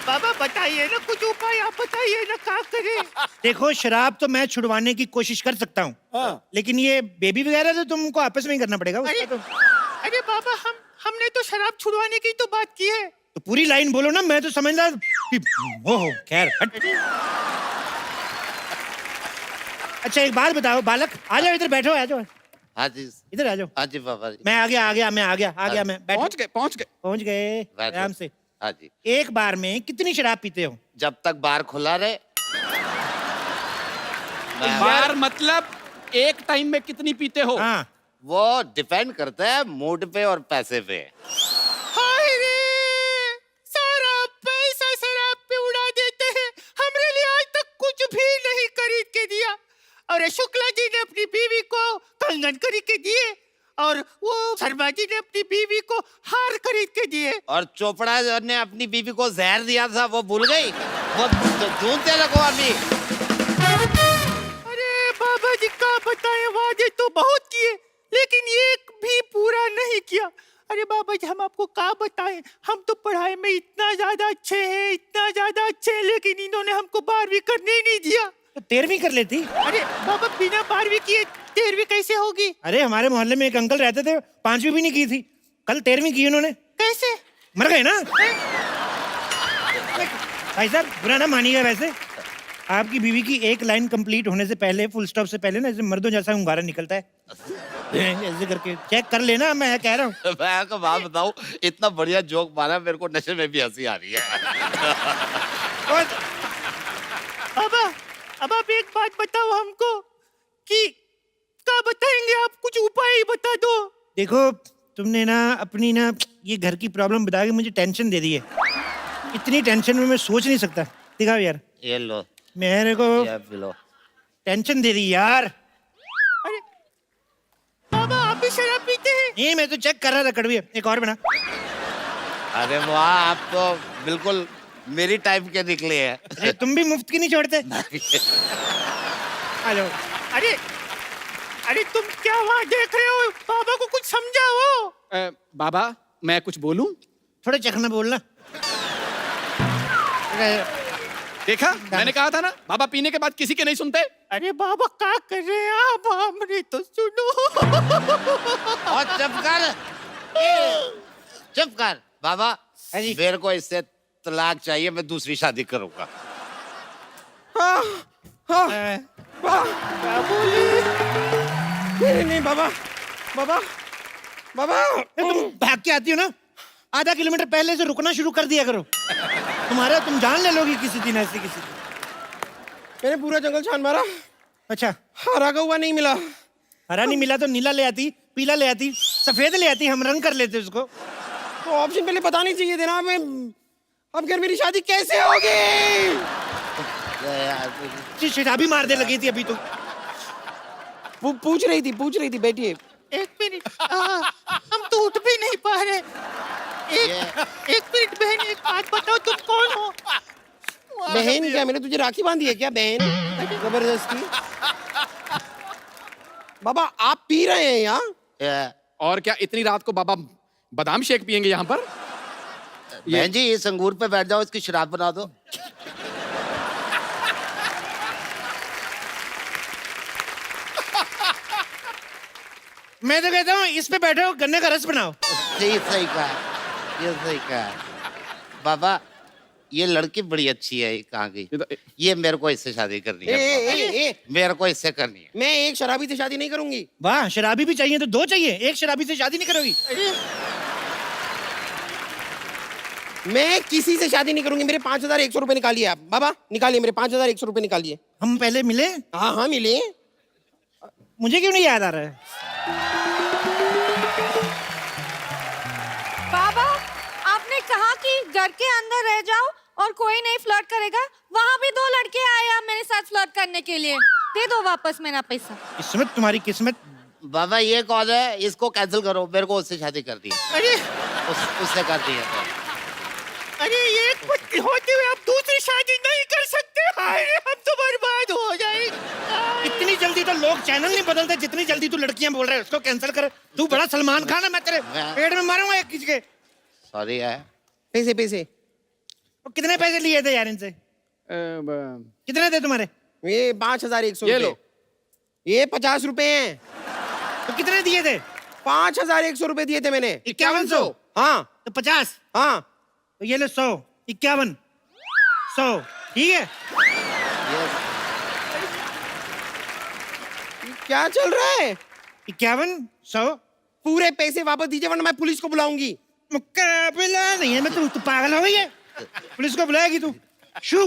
Speaker 6: बाबा बताइए ना, कुछ उपाय आप बताइए ना, क्या करें?
Speaker 3: देखो, शराब तो मैं छुड़वाने की कोशिश कर सकता हूँ, लेकिन ये बेबी वगैरह तो तुमको आपस में ही करना पड़ेगा।
Speaker 6: अरे
Speaker 3: उसका तो
Speaker 6: अरे बाबा, हमने तो शराब छुड़वाने की तो बात की है।
Speaker 3: तो पूरी लाइन बोलो ना, मैं तो समझ रहा कि- ओहो, खैर हट। अच्छा एक बात बताओ बालक, आ जाओ इधर बैठो, आ जाओ
Speaker 7: हाँ जी,
Speaker 3: इधर आ जाओ।
Speaker 7: हाँ जी पापा जी।
Speaker 3: मैं आ गया मैं बैठो।
Speaker 1: पहुंच गए।
Speaker 3: पहुंच गए
Speaker 7: बैठो।
Speaker 3: आराम से।
Speaker 7: हाँ जी।
Speaker 3: एक बार में कितनी शराब पीते हो?
Speaker 7: जब तक बार खुला रहे।
Speaker 1: बार मतलब एक टाइम में कितनी पीते हो?
Speaker 3: हाँ,
Speaker 7: वो डिपेंड करता है मूड पे और पैसे पे।
Speaker 6: हाय रे, सारा पैसा शराब पे उड़ा देते हैं। हमरे लिए आज तक कुछ भी नहीं खरीद के दिया। और शुक्ला जी ने अपनी बीवी को कंगन खरीद के दिए, और वो शर्मा जी ने अपनी बीवी को हार खरीद के दिए।
Speaker 7: और चोपड़ा ने अपनी बीवी को जहर दिया था, वो भूल गई? वो ढूंढते रखो अभी।
Speaker 6: अरे बाबा जी, का बताएं, वादे तो बहुत किए लेकिन एक भी पूरा नहीं किया। अरे बाबा जी, हम आपको क्या बताएं, हम तो पढ़ाई में इतना ज्यादा अच्छे हैं, इतना ज्यादा अच्छे हैं, लेकिन इन्होंने हमको 12वीं करने ही नहीं दिया।
Speaker 3: तो 13वीं कर लेती।
Speaker 6: अरे बाबा, बिना 12वीं किए 13वीं कैसे होगी?
Speaker 3: अरे हमारे मोहल्ले में एक अंकल रहते थे, 5वीं भी नहीं की थी, कल 13वीं की उन्होंने।
Speaker 6: कैसे?
Speaker 3: मर गए ना? भाई साहब बुरा ना मानिएगा, वैसे आपकी बीवी की एक लाइन कंप्लीट होने से पहले, फुल स्टॉप से पहले ना, ऐसे मर्दों जैसा hungaरा निकलता है, ऐसे करके चेक कर लेना, मैं कह रहा हूँ।
Speaker 7: मैं आपको बात बताऊं, इतना बढ़िया जोक मारा, मेरे को नशे में भी हंसी आ रही है।
Speaker 6: अब आप एक बात बताओ हमको कि क्या बताएंगे आप? कुछ उपाय ही बता दो।
Speaker 3: देखो तुमने ना अपनी ना ये घर की प्रॉब्लम बता के मुझे टेंशन दे दी है। इतनी टेंशन में मैं सोच नहीं सकता। दिखाओ यार,
Speaker 7: ये लो,
Speaker 3: मेरे को
Speaker 7: ये पी लो।
Speaker 3: टेंशन दे दी यार।
Speaker 6: अरे बाबा, आप भी शराब पीते हैं?
Speaker 3: नहीं, मैं तो चेक कर रहा था कड़वी। एक और बना।
Speaker 7: अरे वाह, आप तो बिल्कुल मेरी टाइप के निकले हैं।
Speaker 3: अरे तुम भी मुफ्त की नहीं छोड़ते। आ जाओ।
Speaker 6: अरे अरे तुम क्या वहाँ देख रहे हो? बाबा को कुछ समझाओ।
Speaker 1: बाबा मैं कुछ बोलूं?
Speaker 3: थोड़ा चखना बोलना।
Speaker 1: देखा, मैंने कहा था ना, बाबा पीने के बाद किसी के नहीं सुनते।
Speaker 6: अरे बाबा क्या कर रहे हैं आप? हमने तो सुनो।
Speaker 7: और चुप कर, चुप कर बाबा।
Speaker 3: अरे।
Speaker 7: मेरे को इससे तलाक चाहिए, मैं दूसरी शादी करूंगा।
Speaker 4: नहीं बाबा, बाबा, बाबा।
Speaker 3: तुम भाग के आती हो ना, आधा किलोमीटर पहले से रुकना शुरू कर दिया करो। तुम जान ले लोगी किसी दिन ऐसे किसी दिन।
Speaker 4: मैंने पूरा जंगल छान मारा,
Speaker 3: अच्छा,
Speaker 4: हरा हुआ नहीं मिला।
Speaker 3: हरा नहीं मिला तो नीला ले आती, पीला ले आती, सफेद ले आती, हम रंग कर लेते उसको।
Speaker 4: तो ऑप्शन पहले पता नहीं चाहिए थे ना। मैं अब घर मेरी शादी कैसे होगी?
Speaker 3: शराबी मार दे लगी थी अभी तो।
Speaker 4: पूछ रही थी बैठिए।
Speaker 6: एक मिनट, हम तो उठ भी नहीं पा रहे। एक मिनट बहन, एक बात बताओ, तुम कौन हो?
Speaker 4: बहन क्या, मैंने तुझे राखी बांधी है क्या बहन? जबरदस्ती। बाबा आप पी रहे हैं यहाँ?
Speaker 1: और क्या इतनी रात को बाबा बादाम शेक पियेंगे यहाँ पर?
Speaker 7: बहन जी, इस अंगूर पे बैठ जाओ, इसकी शराब बना दो।
Speaker 3: मैं तो कहता हूँ इस पे बैठो, गन्ने का रस बनाओ।
Speaker 7: ये सही कहा, ये सही कहा। बाबा ये लड़की बड़ी अच्छी है, कहाँ गई? ये मेरे को इससे शादी करनी है। मेरे को इससे करनी है।
Speaker 4: मैं एक शराबी से शादी नहीं करूंगी।
Speaker 3: वाह, शराबी भी चाहिए तो दो चाहिए, एक शराबी से शादी नहीं करोगी?
Speaker 4: मैं किसी से शादी नहीं करूंगी। मेरे 5,100 रुपए निकालिए आप। बाबा निकालिए, मेरे 5,100 रुपए निकालिए।
Speaker 3: हम पहले मिले?
Speaker 4: हाँ हाँ मिले।
Speaker 3: मुझे क्यों नहीं याद आ रहा है?
Speaker 2: बाबा, आपने कहा कि घर के अंदर रह जाओ और कोई नहीं फ्लर्ट करेगा। वहाँ भी 2 लड़के आए हैं मेरे साथ फ्लर्ट करने के लिए। दे दो वापस मेरा पैसा।
Speaker 3: किस्मत, तुम्हारी किस्मत।
Speaker 7: बाबा ये कौन है? इसको कैंसिल करो, मेरे को उससे शादी कर दी है।
Speaker 6: अरे
Speaker 7: उससे कर दी है।
Speaker 6: अरे, एक पत्नी होते हुए आप दूसरी शादी नहीं कर सकते। अरे हम तो बर्बाद हो जाएंगे।
Speaker 3: इतनी जल्दी तो लोग चैनल नहीं बदलते जितनी जल्दी तू लड़कियां बोल रहा है उसको कैंसिल कर। तू बड़ा सलमान खान है, मैं तेरे पेट में मारूंगा एक किसी के।
Speaker 7: सॉरी है।
Speaker 4: पैसे
Speaker 3: तो कितने पैसे लिए थे यार इनसे? कितने थे तुम्हारे?
Speaker 4: ये 5,100
Speaker 1: ये
Speaker 4: रुपए।
Speaker 1: लो।
Speaker 4: ये 50 रुपए हैं।
Speaker 3: तो कितने दिए थे?
Speaker 4: 5,100 रुपए दिए थे मैंने।
Speaker 3: 5100।
Speaker 4: हाँ
Speaker 3: तो 50।
Speaker 4: हाँ।
Speaker 3: तो ये ले 100, 51, 100, ठीक है?
Speaker 4: क्या चल रहा है?
Speaker 3: 51, 100।
Speaker 4: पूरे पैसे वापस दीजिए वरना मैं पुलिस को बुलाऊंगी।
Speaker 3: मुकाबला नहीं है। मैं तू पागल हो गई है? पुलिस को बुलाएगी तू? शू।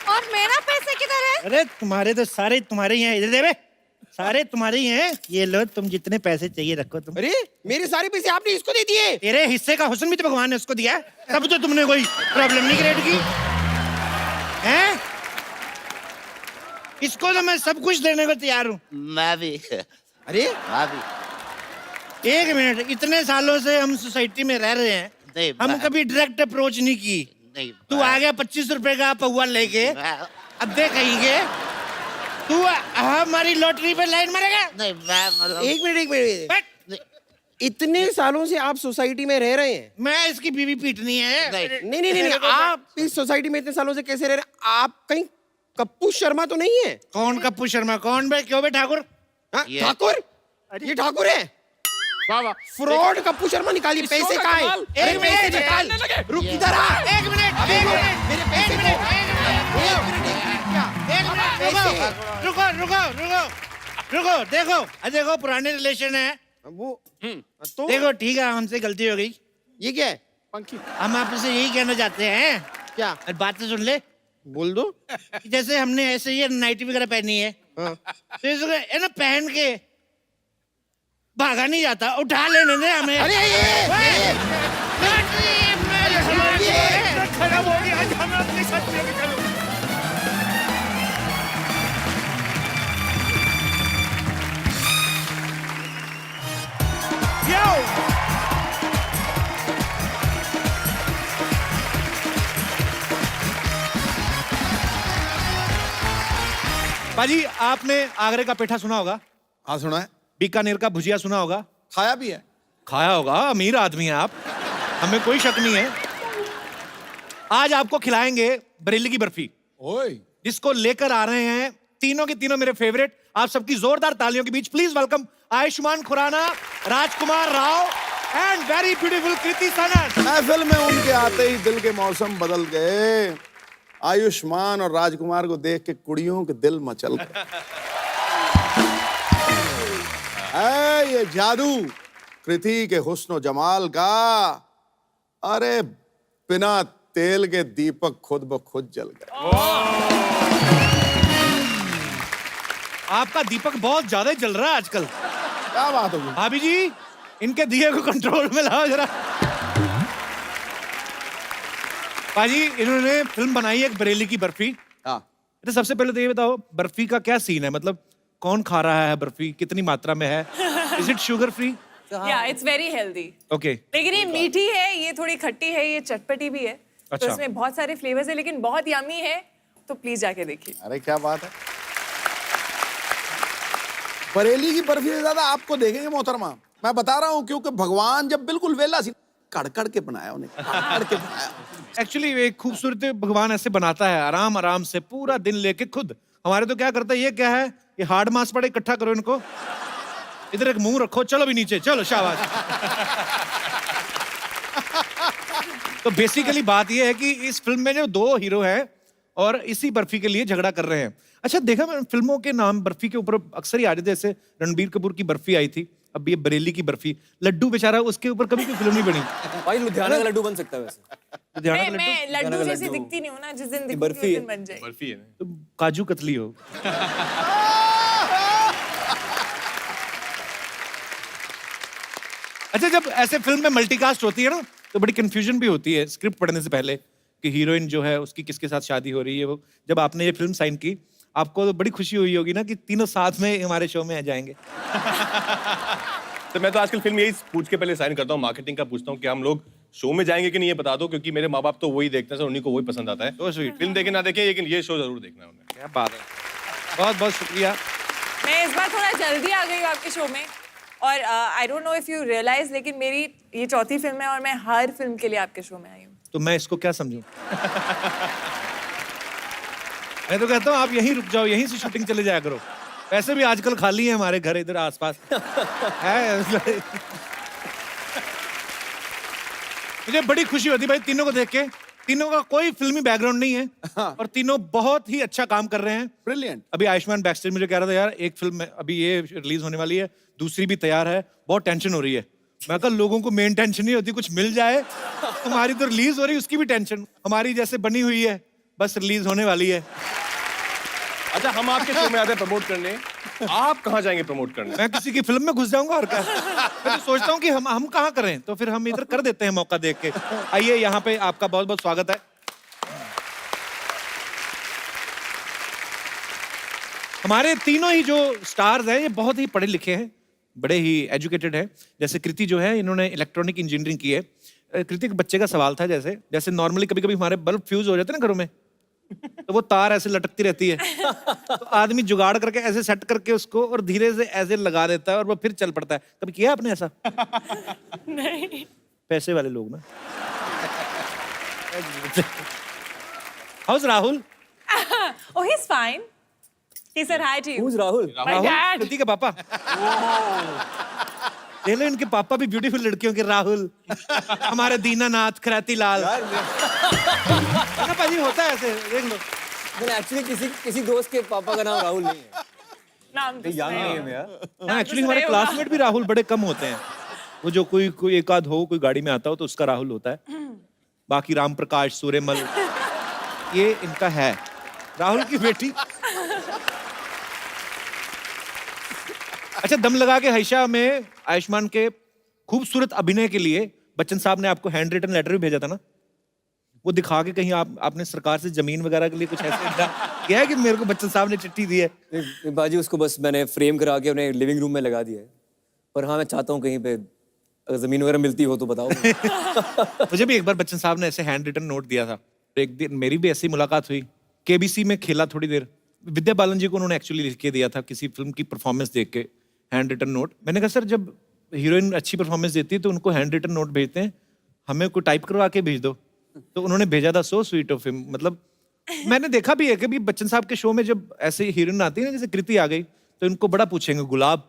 Speaker 2: और मेरा पैसे किधर है?
Speaker 3: अरे तुम्हारे तो सारे तुम्हारे ही हैं। इधर दे बे, सारे तुम्हारे ही हैं। ये लो, तुम जितने पैसे चाहिए रखो तुम।
Speaker 4: अरे मेरे सारे पैसे आपने इसको दे दिए?
Speaker 3: तेरे हिस्से का हुस्न भी तो भगवान ने उसको दिया है। तब तो तुमने कोई प्रॉब्लम नहीं क्रिएट की हैं? इसको तो मैं सब कुछ देने को तैयार हूँ।
Speaker 7: मैं भी।
Speaker 4: अरे
Speaker 7: मैं भी।
Speaker 3: एक मिनट, इतने सालों से हम सोसाइटी में रह रहे हैं,
Speaker 7: नहीं,
Speaker 3: हम
Speaker 7: मैं-
Speaker 3: कभी डायरेक्ट अप्रोच नहीं की।
Speaker 7: नहीं,
Speaker 3: तू
Speaker 7: मैं-
Speaker 3: आ गया 25 रुपए का पौवा लेके।
Speaker 7: मैं-
Speaker 3: अब दे कहेंगे तू हमारी लॉटरी पे लाइन मारेगा?
Speaker 7: नहीं, मैं मतलब
Speaker 4: एक मिनट।
Speaker 3: बट
Speaker 4: इतने सालों से आप सोसाइटी में रह रहे हैं।
Speaker 3: मैं इसकी बीवी पीटनी है।
Speaker 7: नहीं।
Speaker 4: नहीं आप इस सोसाइटी में इतने सालों से कैसे रह रहे हैं? आप कहीं कप्पू शर्मा तो नहीं है?
Speaker 3: कौन कप्पू शर्मा? कौन बे? क्यों बे ठाकुर?
Speaker 4: हाँ,
Speaker 7: ये-
Speaker 4: ठाकुर? ये ठाकुर है?
Speaker 1: वाह वाह
Speaker 4: फ्रॉड कप्पू शर्मा निकालिए,
Speaker 1: इस शो
Speaker 4: पैसे
Speaker 1: का
Speaker 4: कहाँ
Speaker 1: कमाल।
Speaker 4: है?
Speaker 3: एक मिनट,
Speaker 4: पैसे निकाल।
Speaker 1: निकालने लगे।
Speaker 4: रुक, इधर आ।
Speaker 3: एक मिनट, एक मिनट,
Speaker 4: मेरे पैसे
Speaker 3: एक मिनट, एक मिनट, रुको, रुको, रुको, रुको, देखो पुराने रिलेशन है।
Speaker 4: वो तो
Speaker 3: देखो ठीक है, हमसे गलती हो गई।
Speaker 4: ये क्या है?
Speaker 1: पंखी
Speaker 3: हम आपसे यही कहना चाहते हैं,
Speaker 4: क्या?
Speaker 3: और बात तो सुन ले।
Speaker 4: बोल दो।
Speaker 3: जैसे हमने ऐसे ही नाइटी वगैरह पहनी है,
Speaker 4: हाँ।
Speaker 3: तो इसको है ना पहन के भागा नहीं जाता, उठा लेने दे हमें।
Speaker 4: अरे
Speaker 6: खराब हो गया, आज हमें अपने साथ लेके चलो।
Speaker 3: बाजी, आपने आगरे का पेठा सुना होगा,
Speaker 5: हाँ सुना है,
Speaker 3: बीकानेर का भुजिया सुना होगा,
Speaker 5: खाया भी है।
Speaker 3: खाया होगा, अमीर आदमी हैं आप, हमें कोई शक नहीं है। आज आपको खिलाएंगे बरेली की बर्फी,
Speaker 5: ओए
Speaker 3: जिसको लेकर आ रहे हैं तीनों के तीनों मेरे फेवरेट। आप सबकी जोरदार तालियों के बीच please welcome Ayushmann Khurrana, Rajkummar Rao and very beautiful Kriti Sanon.
Speaker 5: महफिल में उनके आते ही दिल के मौसम बदल गए। आयुष्मान और राजकुमार को देख के कुड़ियों के दिल मचल गए। है ये जादू कृति के हुस्न जमाल का। अरे बिना तेल के दीपक खुद ब खुद जल गए।
Speaker 3: आपका दीपक बहुत ज्यादा ही जल रहा है आजकल।
Speaker 5: क्या बात होगी?
Speaker 3: भाभी जी, इनके दिए को कंट्रोल में लाओ जरा। भाजी, इन्होंने फिल्म बनाई है एक बरेली की बर्फी।
Speaker 5: हाँ
Speaker 3: तो सबसे पहले तो ये बताओ, बर्फी का क्या सीन है? मतलब कौन खा रहा है बर्फी, कितनी मात्रा में है? Is it sugar free?
Speaker 8: या इट्स वेरी हेल्दी।
Speaker 3: ओके,
Speaker 8: लेकिन ये मीठी है, ये थोड़ी खट्टी है, ये चटपटी भी है।
Speaker 3: अच्छा।
Speaker 8: तो इसमें बहुत सारे फ्लेवर्स है, लेकिन बहुत यमी है। तो प्लीज जाके देखिए।
Speaker 5: अरे क्या बात है। बरेली की बर्फी से ज्यादा आपको देखेंगे मोहतरमा। मैं बता रहा हूँ, क्योंकि भगवान जब बिल्कुल वेला सी कड़कड़ के बनाया उन्हें, कड़कड़ के बनाया।
Speaker 3: एक्चुअली एक खूबसूरत भगवान ऐसे बनाता है, आराम आराम से पूरा दिन लेके खुद। हमारे तो क्या करता है, ये क्या है, ये हार्ड मांस पड़े, इकट्ठा करो इनको, इधर एक मुंह रखो, चलो भी नीचे, चलो शाबाश। तो बेसिकली बात ये है कि इस फिल्म में जो दो हीरो हैं और इसी बर्फी के लिए झगड़ा कर रहे हैं। अच्छा, देखा मैं फिल्मों के नाम बर्फी के ऊपर अक्सर ही आ रहे थे, जैसे रणबीर कपूर की बर्फी आई थी, अब ये बरेली की बर्फी। लड्डू बेचारा, उसके ऊपर कभी कोई फिल्म नहीं बनी।
Speaker 9: भाई लुधियाना का लड्डू बन सकता है वैसे।
Speaker 3: लुधियाना का
Speaker 8: मैं
Speaker 3: लड्डू
Speaker 8: लड्डू जैसी दिखती नहीं हूँ ना, जिस दिन दिखूंगी
Speaker 9: बर्फी
Speaker 8: उस
Speaker 9: है।
Speaker 8: दिन बन जाएगी।
Speaker 1: बर्फी है
Speaker 3: तो काजू कतली हो। अच्छा, जब ऐसे फिल्म में मल्टीकास्ट होती है ना, तो बड़ी कंफ्यूजन भी होती है स्क्रिप्ट पढ़ने से पहले कि हीरोइन जो है उसकी किसके साथ शादी हो रही है। वो जब आपने ये फिल्म साइन की, आपको तो बड़ी खुशी हुई होगी ना कि तीनों साथ में हमारे शो में आ जाएंगे।
Speaker 10: तो मैं तो आजकल फिल्म यही पूछ के पहले साइन करता हूँ, मार्केटिंग का पूछता हूँ कि हम लोग शो में जाएंगे कि नहीं, ये बता दो, क्योंकि मेरे माँ बाप तो वही देखते हैं सर, उन्हीं को वही पसंद आता है।
Speaker 3: So sweet.
Speaker 10: फिल्म देखे ना देखे, लेकिन ये शो जरूर देखना है उन्हें।
Speaker 3: क्या बात है, बहुत बहुत शुक्रिया।
Speaker 8: मैं इस बार थोड़ा जल्दी आ गई हूँ आपके शो में, और I don't know if you realise, लेकिन मेरी ये चौथी फिल्म है और मैं हर फिल्म के लिए आपके शो में आई हूँ।
Speaker 3: तो मैं इसको क्या समझूं? मैं तो कहता हूँ आप यहीं रुक जाओ, यहीं से शूटिंग चले जाया करो। वैसे भी आजकल खाली है हमारे घर इधर आसपास है। मुझे बड़ी खुशी होती भाई तीनों को देख के। तीनों का कोई फिल्मी बैकग्राउंड नहीं है और तीनों बहुत ही अच्छा काम कर रहे हैं।
Speaker 5: ब्रिलियंट।
Speaker 3: अभी आयुष्मान बैकस्टेज मुझे कह रहा था, यार एक फिल्म अभी ये रिलीज होने वाली है, दूसरी भी तैयार है, बहुत टेंशन हो रही है। मैं कहा लोगों को मेन टेंशन नहीं होती, कुछ मिल जाए। तुम्हारी तो रिलीज हो रही है, उसकी भी टेंशन। हमारी जैसे बनी हुई है, बस रिलीज होने वाली है।
Speaker 10: अच्छा, हम आपके शो में आते हैं प्रमोट करने, आप कहाँ जाएंगे प्रमोट करने?
Speaker 3: मैं किसी की फिल्म में घुस जाऊंगा और क्या। मैं तो सोचता हूँ कि हम कहाँ करें, तो फिर हम इधर कर देते हैं मौका देख के। आइए, यहाँ पे आपका बहुत बहुत स्वागत है। हमारे तीनों ही जो स्टार्स हैं, ये बहुत ही पढ़े लिखे हैं, बड़े ही एजुकेटेड हैं। जैसे कृति जो है, इन्होंने इलेक्ट्रॉनिक इंजीनियरिंग की है। कृति के बच्चे का सवाल था, जैसे नॉर्मली कभी कभी हमारे बल्ब फ्यूज हो जाते हैं ना घरों में, तो वो तार ऐसे लटकती रहती है, तो आदमी जुगाड़ करके ऐसे सेट करके उसको और धीरे से ऐसे लगा देता है और वो फिर चल पड़ता है। कभी किया आपने ऐसा?
Speaker 8: नहीं।
Speaker 3: पैसे वाले लोग ना। House Rahul?
Speaker 8: Oh, he's fine. He said hi to you.
Speaker 9: Who's Rahul?
Speaker 8: My dad.
Speaker 3: कृति का पापा। देख लो इनके पापा भी ब्यूटीफुल लड़कियों के, राहुल, हमारे दीनानाथ, खराती लाल। है ना पाजी, होता है ऐसे, देख लो।
Speaker 9: मैंने एक्चुअली किसी दोस्त के पापा का नाम राहुल नहीं है।
Speaker 8: नाम तो
Speaker 9: यंग
Speaker 8: सुनाओ।
Speaker 9: नेम है यार।
Speaker 3: हाँ, एक्चुअली हमारे क्लासमेट भी राहुल बड़े कम होते हैं। वो जो कोई एक आध हो, कोई गाड़ी में आता हो तो उसका राहुल होता है। बाकी राम प्रकाश, सूर्यमल, ये इनका है। राहुल की बेटी। अच्छा, दम लगा के हईशा में आयुष्मान के खूबसूरत अभिनय के लिए बच्चन साहब ने आपको हैंड रिटन लेटर भी भेजा था ना? वो दिखा के कहीं आपने सरकार से जमीन वगैरह के लिए कुछ ऐसे किया है कि मेरे को बच्चन साहब ने चिट्ठी दी है?
Speaker 9: नहीं, बाजी उसको बस मैंने फ्रेम करा के अपने लिविंग रूम में लगा दिया है। पर हाँ, मैं चाहता हूँ कहीं पे अगर जमीन वगैरह मिलती हो तो बताओ।
Speaker 3: मुझे भी एक बार बच्चन साहब ने ऐसे हैंड रिटन नोट दिया था। एक दिन मेरी भी ऐसी मुलाकात हुई, केबीसी में खेला थोड़ी देर। विद्या बालन जी को उन्होंने एक्चुअली लिख के दिया था किसी फिल्म की परफॉर्मेंस देख के, हैंड रिटन नोट। मैंने कहा सर, जब हीरोइन अच्छी परफॉर्मेंस देती है तो उनको हैंड रिटन नोट भेजते हैं, हमें कोई टाइप करवा के भेज दो। तो उन्होंने भेजा था। So sweet of him. मतलब मैंने देखा भी है कि बच्चन साहब के शो में जब ऐसे हीरोइन आती है ना, जैसे कृति आ गई, तो इनको बड़ा पूछेंगे गुलाब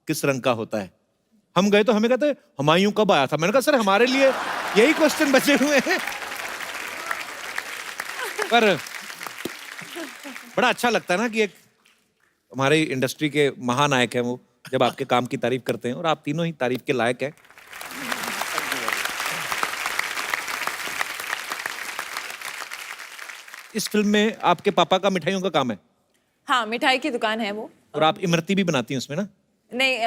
Speaker 3: किस रंग का होता है। हम गए तो हमें कहते हुमायूं कब आया था। मैंने कहा सर, हमारे लिए यही क्वेश्चन बचे हुए हैं। पर बड़ा अच्छा लगता है ना कि एक हमारे इंडस्ट्री के महानायक हैं वो, जब आपके काम की तारीफ करते हैं, और आप तीनों ही तारीफ के लायक हैं। इस फिल्म में आपके पापा का मिठाइयों का काम है?
Speaker 8: हाँ, मिठाई की दुकान है वो।
Speaker 3: और आप इमरती भी बनाती हैं उसमें ना?
Speaker 8: नहीं,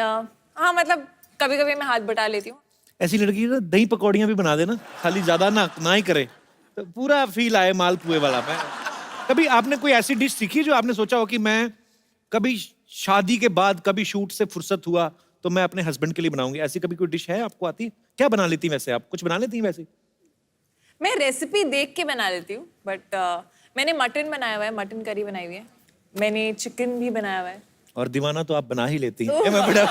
Speaker 8: हाँ मतलब कभी कभी मैं हाथ बटा लेती हूँ।
Speaker 3: ऐसी लड़की ना दही पकौड़ियां भी बना देना, खाली ज्यादा ना ही करे, तो पूरा फील आए मालपुए वाला। मैं कभी आपने कोई ऐसी डिश सीखी जो आपने सोचा हो कि मैं कभी शादी के बाद कभी शूट से फुर्सत हुआ तो मैं अपने हस्बैंड के लिए बनाऊंगी? ऐसी कभी कोई डिश है आपको आती? क्या बना लेती हैं वैसे आप? कुछ बना लेती हैं वैसे?
Speaker 8: मैं रेसिपी देख के बना लेती हूँ, बट मैंने मटन बनाया हुआ है, मटन करी बनाई हुई है। मैंने चिकन भी बनाया हुआ है।
Speaker 3: और दीवाना तो आप बना ही लेती हैं। मैं बड़ा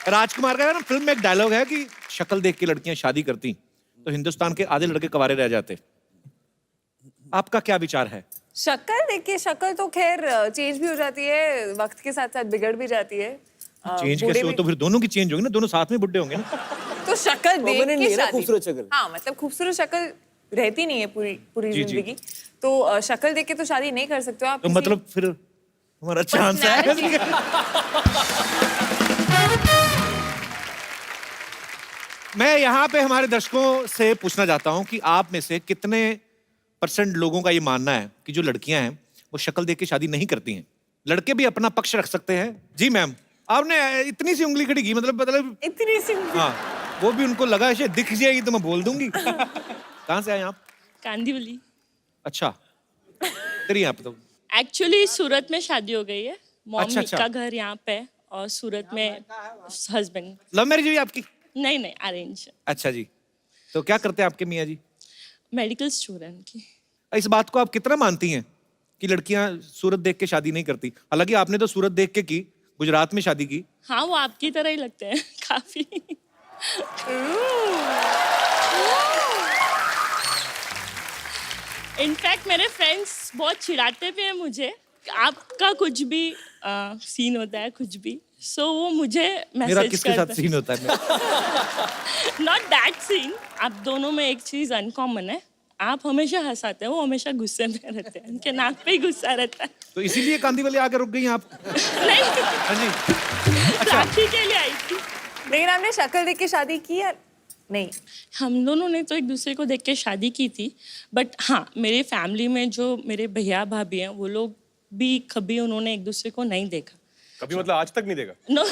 Speaker 3: राजकुमार का है ना, फिल्म में एक डायलॉग है कि शक्ल देख के लड़कियां शादी करती तो हिंदुस्तान के आधे लड़के कवारे रह जाते। आपका क्या विचार है?
Speaker 8: शक्ल देखिए, शक्ल तो खैर चेंज भी हो जाती है, वक्त के साथ साथ बिगड़ भी जाती है।
Speaker 3: चेंज
Speaker 8: बूढ़े
Speaker 3: कैसे हो?
Speaker 8: भी-
Speaker 3: तो फिर दोनों की चेंज होगी ना, दोनों साथ में बुढ़े होंगे ना।
Speaker 8: तो शक्ल देख
Speaker 9: Permanent नहीं
Speaker 8: के
Speaker 9: है ना
Speaker 8: शादी।
Speaker 9: खूबसूरत शक्ल।
Speaker 8: हाँ, मतलब खूबसूरत शक्ल रहती नहीं है पूरी
Speaker 3: जी, जी।
Speaker 8: जिंदगी। तो शक्ल देख के तो शादी नहीं कर सकते हो आप।
Speaker 3: तो
Speaker 8: किसी
Speaker 3: मतलब फिर हमारा चांस है।
Speaker 8: personality-
Speaker 3: मैं यहाँ पे हमारे दर्शकों से पूछना चाहता हूँ कि आप में से कितने % लोगों का ये मानना है कि जो लड़कियां हैं वो शक्ल देख के शादी नहीं करती हैं? लड़के भी अपना पक्ष रख सकते हैं। जी मैम, आपने इतनी सी उंगली खड़ी की, मतलब
Speaker 8: इतनी सी
Speaker 3: हाँ, वो भी उनको लगा शायद दिख जाएगी तो मैं बोल दूंगी। कहाँ से आए आप?
Speaker 11: कांदीवली।
Speaker 3: अच्छा, तेरी यहाँ पे तो
Speaker 11: एक्चुअली सूरत में शादी हो गई है। मॉम
Speaker 3: अच्छा।
Speaker 11: का घर यहाँ पे है और सूरत में हस्बैंड।
Speaker 3: लव मैरिज हुई आपकी?
Speaker 11: नहीं, अरेंज।
Speaker 3: अच्छा जी। तो क्या करते हैं आपके मियाँ जी?
Speaker 11: मेडिकल स्टूडेंट की।
Speaker 3: इस बात को आप कितना मानती हैं कि लड़कियां सूरत देख के शादी नहीं करती? हालांकि आपने तो सूरत देख के की, गुजरात में शादी की।
Speaker 11: हाँ, वो आपकी तरह ही लगते हैं काफी। इनफैक्ट मेरे फ्रेंड्स बहुत चिढ़ाते भी हैं मुझे, आपका कुछ भी सीन होता है कुछ भी, सो वो मुझे
Speaker 3: मेरा
Speaker 11: मैसेज
Speaker 3: किसके साथ सीन होता है?
Speaker 11: Not that scene. आप दोनों में एक चीज अनकॉमन है, आप हमेशा हंसाते हैं, वो हमेशा गुस्से में रहते हैं, उनके नाक पे ही गुस्सा रहता है।
Speaker 3: तो इसीलिए कांदी वाले आके रुक गई आप?
Speaker 11: नहीं,
Speaker 3: हाँ जी।
Speaker 11: राखी के लिए आई थी।
Speaker 8: लेकिन आपने शक्ल देख के शादी की या नहीं?
Speaker 11: हम दोनों ने तो एक दूसरे को देख के शादी की थी, बट हाँ, मेरे फैमिली में जो मेरे भैया भाभी हैं वो लोग भी कभी उन्होंने एक दूसरे को नहीं देखा।
Speaker 10: कभी मतलब आज तक नहीं देखा?
Speaker 11: नो,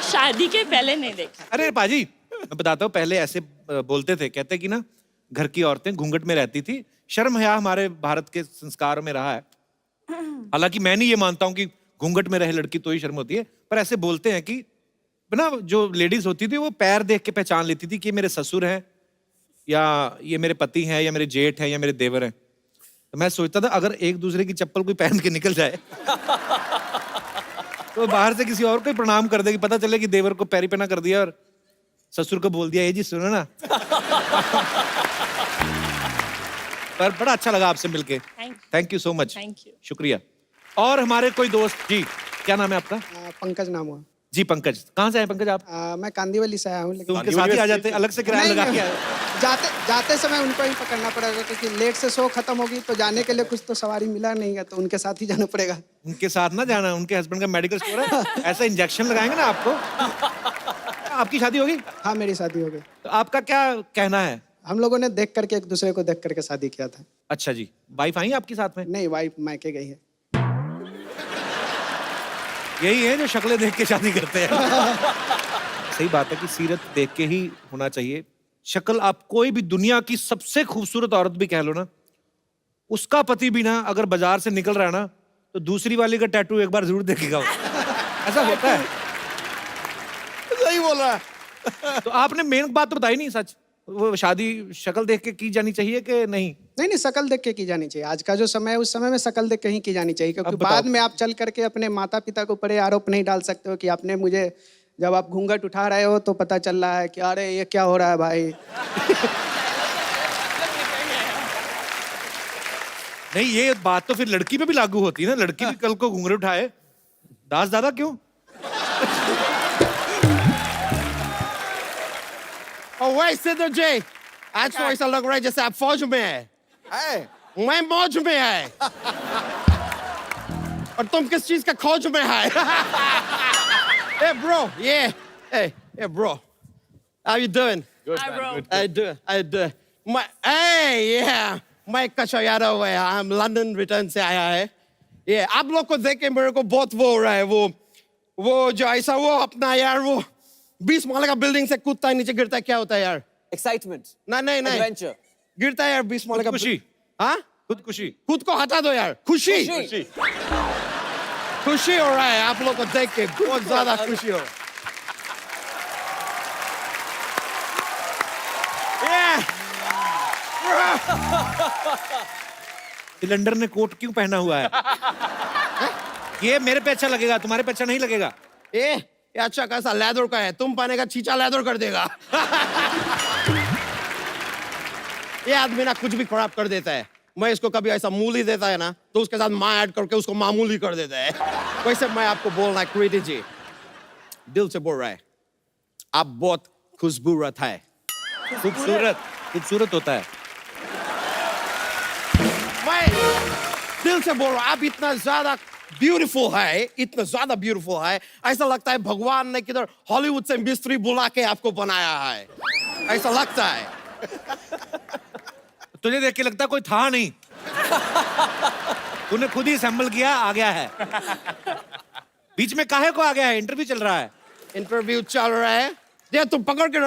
Speaker 11: शादी के पहले नहीं देखा।
Speaker 3: अरे पाजी, मैं बताता हूँ, पहले ऐसे बोलते थे, कहते कि ना घर की औरतें घूंघट में रहती थी। शर्म हया हमारे भारत के संस्कार में रहा है। हालांकि मैं नहीं ये मानता हूँ कि घूंघट में रहे लड़की तो ही शर्म होती है, पर ऐसे बोलते हैं कि ना जो लेडीज होती थी वो पैर देख के पहचान लेती थी कि मेरे ससुर हैं या ये मेरे पति हैं या मेरे जेठ हैं या मेरे देवर हैं। तो मैं सोचता था अगर एक दूसरे की चप्पल कोई पहन के निकल जाए तो बाहर से किसी और को ही प्रणाम कर दे कि पता चले कि देवर को पैरी पहना कर दिया और ससुर को बोल दिया ये जी सुनो ना। पर बड़ा अच्छा लगा आपसे मिलके। Thank you so much.
Speaker 11: Thank you.
Speaker 3: शुक्रिया। और हमारे कोई दोस्त जी, क्या नाम है आपका?
Speaker 12: पंकज नाम हुआ।
Speaker 3: जी पंकज, कहाँ से आए पंकज आप?
Speaker 12: मैं कांदीवली से आया हूँ,
Speaker 3: तो
Speaker 12: लेकिन
Speaker 3: उनके साथ ही आ जाते, अलग से किराया
Speaker 12: नहीं,
Speaker 3: लगा के
Speaker 12: नहीं,
Speaker 3: आए?
Speaker 12: जाते समय उनको ही पकड़ना पड़ेगा, क्योंकि लेट से शो खत्म होगी तो जाने के लिए कुछ तो सवारी मिला नहीं है, तो उनके साथ ही जाना पड़ेगा।
Speaker 3: उनके साथ ना जाना, उनके हस्बैंड का मेडिकल स्टोर है, ऐसा इंजेक्शन लगाएंगे ना आपको। आपकी शादी होगी?
Speaker 12: हाँ, मेरी शादी हो गई।
Speaker 3: तो आपका क्या कहना है?
Speaker 12: हम लोगों ने देख करके, एक दूसरे को देख करके शादी किया था।
Speaker 3: अच्छा जी, वाइफ आई आपकी साथ में?
Speaker 12: नहीं, वाइफ मायके गई है।
Speaker 3: यही है जो शक्लें देख के शादी करते हैं। सही बात है कि सीरत देख के ही होना चाहिए। शक्ल आप कोई भी दुनिया की सबसे खूबसूरत औरत भी कह लो ना, उसका पति भी ना अगर बाजार से निकल रहा है ना, तो दूसरी वाली का टैटू एक बार जरूर देखेगा। ऐसा होता है।
Speaker 4: सही बोल रहा है।
Speaker 3: तो आपने मेन बात तो बताई नहीं, सच वो शादी शक्ल देख के की जानी चाहिए कि नहीं?
Speaker 12: नहीं, शक्ल देख के की जानी चाहिए। आज का जो समय है, उस समय में शक्ल देख के ही की जानी चाहिए, क्योंकि
Speaker 3: अब बताओ।
Speaker 12: बाद में आप चल करके अपने माता पिता को बड़े आरोप नहीं डाल सकते हो कि आपने मुझे, जब आप घूंघट उठा रहे हो तो पता चल रहा है कि अरे ये क्या हो रहा है भाई।
Speaker 3: नहीं, ये बात तो फिर लड़की पे भी लागू होती है ना, लड़की भी कल को घूंघट उठाए, दास दादा क्यों?
Speaker 4: और वैसे तो जय, आज तो ऐसा लग रहा है जैसे आप फौज में है। मैं मौज में है। और तुम किस चीज का खोज में है? Hey bro, yeah. Hey bro. How you doing?
Speaker 10: Good,
Speaker 8: Hi,
Speaker 10: man.
Speaker 8: bro.
Speaker 10: Good.
Speaker 4: How you doing? Hey, yeah. मैं कशा यादव है, हम लंदन रिटर्न से आया है। ये आप लोग को देख के मेरे को बहुत वो हो रहा है, वो जो ऐसा वो अपना यार, वो 20 माले का बिल्डिंग से कूदता है, नीचे गिरता है, क्या होता है यार?
Speaker 9: एक्साइटमेंट,
Speaker 4: नहीं
Speaker 9: एडवेंचर,
Speaker 4: गिरता है यार 20 माले का।
Speaker 3: खुशी।
Speaker 4: हाँ,
Speaker 3: खुदकुशी।
Speaker 4: खुद को हटा दो यार। खुशी खुशी हो रहा है आप लोग को देख के, बहुत ज्यादा खुशी हो रहा है।
Speaker 3: सिलेंडर ने कोट क्यों पहना हुआ है? ये मेरे पे अच्छा लगेगा, तुम्हारे पे अच्छा नहीं लगेगा।
Speaker 4: ये अच्छा कैसा लेदर का है, तुम पाने का चीचा लेदर कर देगा। ये आदमी ना कुछ भी खराब कर देता है। मैं इसको कभी ऐसा मूली देता है ना, तो उसके साथ माँ ऐड करके उसको मामूली कर देता है। वैसे मैं आपको बोलना है कृति जी, दिल से बोल रहा है, आप बहुत खुशबूरत है।
Speaker 3: खूबसूरत होता है।
Speaker 4: मैं दिल से बोल रहा हूँ, आप इतना ज्यादा ब्यूटीफुल है, इतना ज्यादा ब्यूटीफुल है, ऐसा लगता है भगवान ने किधर हॉलीवुड से मिस्त्री बुला के आपको बनाया है, ऐसा लगता है।
Speaker 3: तुझे देख के लगता कोई था नहीं। तूने खुद ही असेंबल किया, आ गया है। बीच में काहे को आ गया है? इंटरव्यू चल रहा है।
Speaker 4: इंटरव्यू चल रहा है, ये तुम पकड़ के रख।